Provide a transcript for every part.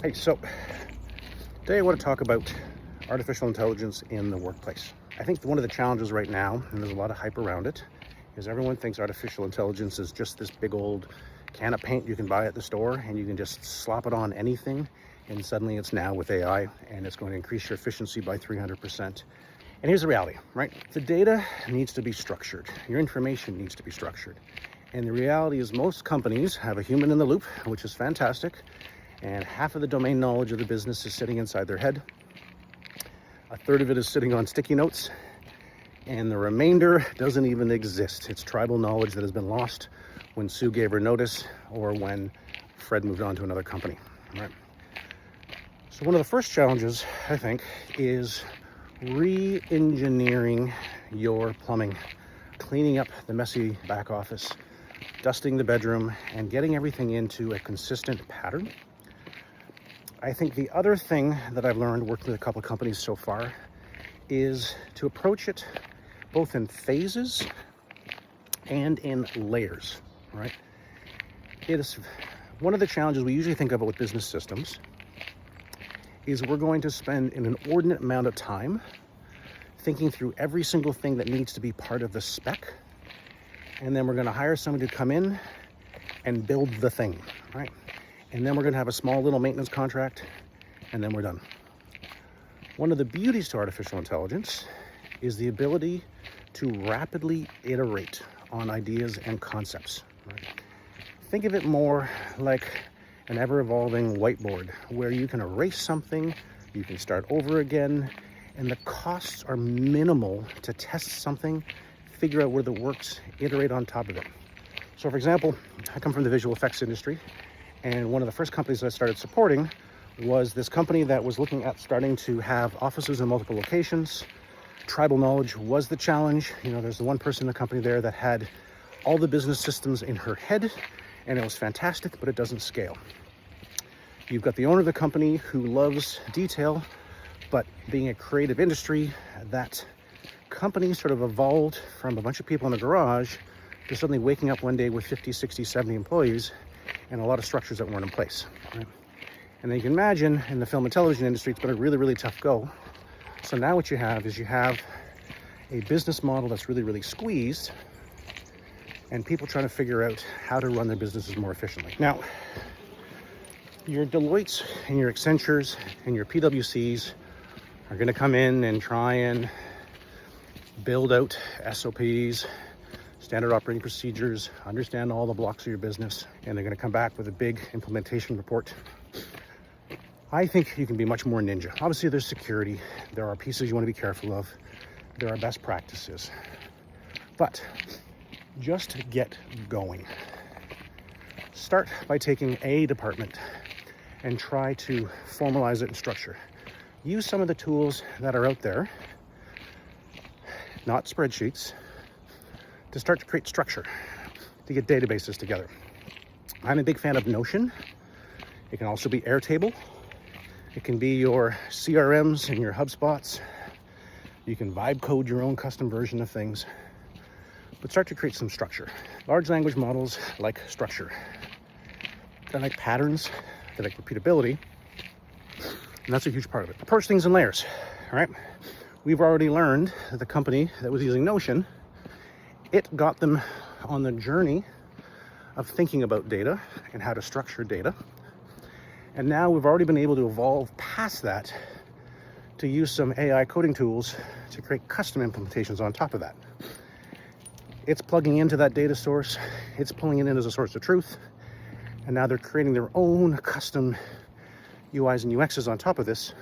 Hey, so today I want to talk about artificial intelligence in the workplace. I think one of the challenges right now, and there's a lot of hype around it, is everyone thinks artificial intelligence is just this big old can of paint you can buy at the store and you can just slap it on anything and suddenly it's now with AI and it's going to increase your efficiency by 300%. And here's the reality, right? The data needs to be structured. Your information needs to be structured. And the reality is most companies have a human in the loop, which is fantastic. And half of the domain knowledge of the business is sitting inside their head. A third of it is sitting on sticky notes. And the remainder doesn't even exist. It's tribal knowledge that has been lost when Sue gave her notice or when Fred moved on to another company, right? So one of the first challenges, I think, is re-engineering your plumbing, cleaning up the messy back office, dusting the bedroom, and getting everything into a consistent pattern. I think the other thing that I've learned working with a couple of companies so far is to approach it both in phases and in layers, right? It is one of the challenges we usually think of with business systems is we're going to spend an inordinate amount of time thinking through every single thing that needs to be part of the spec. And then we're going to hire somebody to come in and build the thing, right? And then we're going to have a small little maintenance contract, and then we're done. One of the beauties to artificial intelligence is the ability to rapidly iterate on ideas and concepts, right? Think of it more like an ever-evolving whiteboard where you can erase something, you can start over again, and the costs are minimal to test something, figure out whether it works, iterate on top of it. So for example, I come from the visual effects industry, and one of the first companies I started supporting was this company that was looking at starting to have offices in multiple locations. Tribal knowledge was the challenge. You know, there's the one person in the company there that had all the business systems in her head, and it was fantastic, but it doesn't scale. You've got the owner of the company who loves detail, but being a creative industry, that company sort of evolved from a bunch of people in a garage to suddenly waking up one day with 50, 60, 70 employees and a lot of structures that weren't in place, right? And then you can imagine in the film and television industry, it's been a really, really tough go. So now what you have is you have a business model that's really, really squeezed and people trying to figure out how to run their businesses more efficiently. Now, your Deloittes and your Accentures and your PwCs are going to come in and try and build out SOPs, standard operating procedures, understand all the blocks of your business, and they're going to come back with a big implementation report. I think you can be much more ninja. Obviously, there's security. There are pieces you want to be careful of. There are best practices. But just get going. Start by taking a department and try to formalize it in structure. Use some of the tools that are out there, not spreadsheets, to start to create structure, to get databases together. I'm a big fan of Notion. It can also be Airtable. It can be your CRMs and your HubSpots. You can vibe code your own custom version of things, but start to create some structure. Large language models like structure. They like patterns, they like repeatability, and that's a huge part of it. Approach things in layers, all right? We've already learned that the company that was using Notion, it got them on the journey of thinking about data and how to structure data. And now we've already been able to evolve past that to use some AI coding tools to create custom implementations on top of that. It's plugging into that data source, it's pulling it in as a source of truth, and now they're creating their own custom UIs and UXs on top of this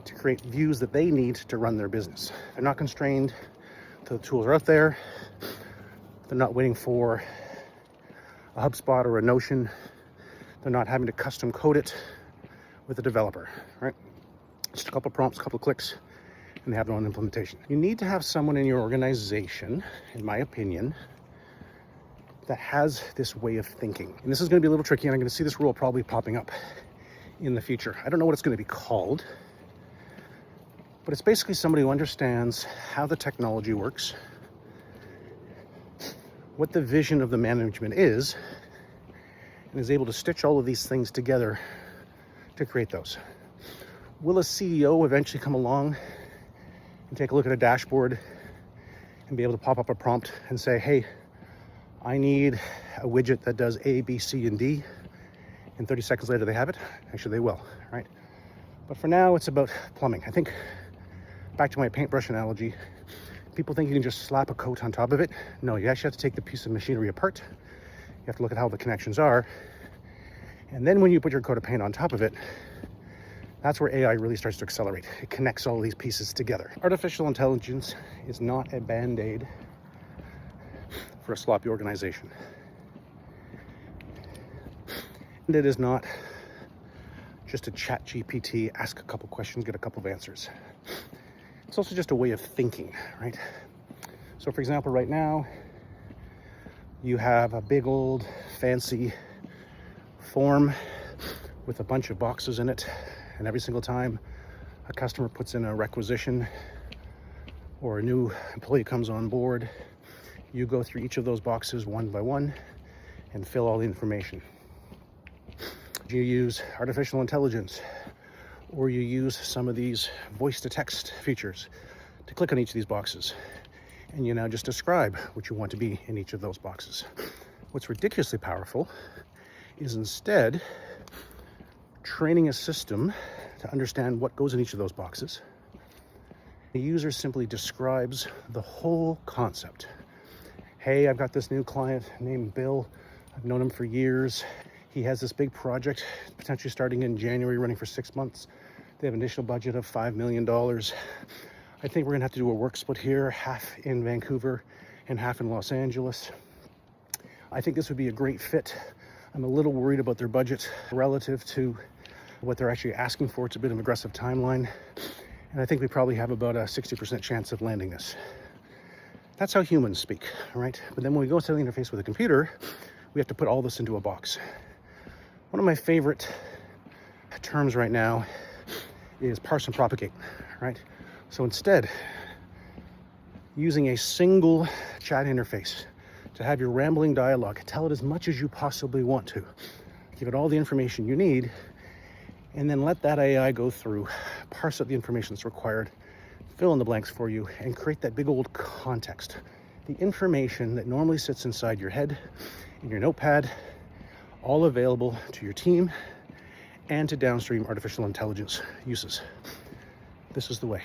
to create views that they need to run their business. They're not constrained to the tools are out there. They're not waiting for a HubSpot or a Notion. They're not having to custom code it with a developer, right? Just a couple prompts, a couple clicks, and they have their own implementation. You need to have someone in your organization, in my opinion, that has this way of thinking. And this is going to be a little tricky, and I'm going to see this rule probably popping up in the future. I don't know what it's going to be called, but it's basically somebody who understands how the technology works, what the vision of the management is, and is able to stitch all of these things together to create those. Will a CEO eventually come along and take a look at a dashboard and be able to pop up a prompt and say, hey, I need a widget that does A, B, C, and D, and 30 seconds later they have it? Actually, they will, right? But for now, it's about plumbing. I think, back to my paintbrush analogy, people think you can just slap a coat on top of it. No, you actually have to take the piece of machinery apart. You have to look at how the connections are. And then when you put your coat of paint on top of it, that's where AI really starts to accelerate. It connects all these pieces together. Artificial intelligence is not a band-aid for a sloppy organization. And it is not just a ChatGPT, ask a couple questions, get a couple of answers. It's also just a way of thinking, right? So for example, right now, you have a big old fancy form with a bunch of boxes in it. And every single time a customer puts in a requisition or a new employee comes on board, you go through each of those boxes one by one and fill all the information. You use artificial intelligence, or you use some of these voice-to-text features to click on each of these boxes. And you now just describe what you want to be in each of those boxes. What's ridiculously powerful is instead training a system to understand what goes in each of those boxes. The user simply describes the whole concept. Hey, I've got this new client named Bill. I've known him for years. He has this big project, potentially starting in January, running for 6 months. They have an initial budget of $5 million. I think we're gonna have to do a work split here, half in Vancouver and half in Los Angeles. I think this would be a great fit. I'm a little worried about their budget relative to what they're actually asking for. It's a bit of an aggressive timeline. And I think we probably have about a 60% chance of landing this. That's how humans speak, right? But then when we go to the interface with a computer, we have to put all this into a box. One of my favorite terms right now is parse and propagate, right? So instead, using a single chat interface to have your rambling dialogue, tell it as much as you possibly want to, give it all the information you need, and then let that AI go through, parse out the information that's required, fill in the blanks for you, and create that big old context. The information that normally sits inside your head, in your notepad, all available to your team and to downstream artificial intelligence uses. This is the way.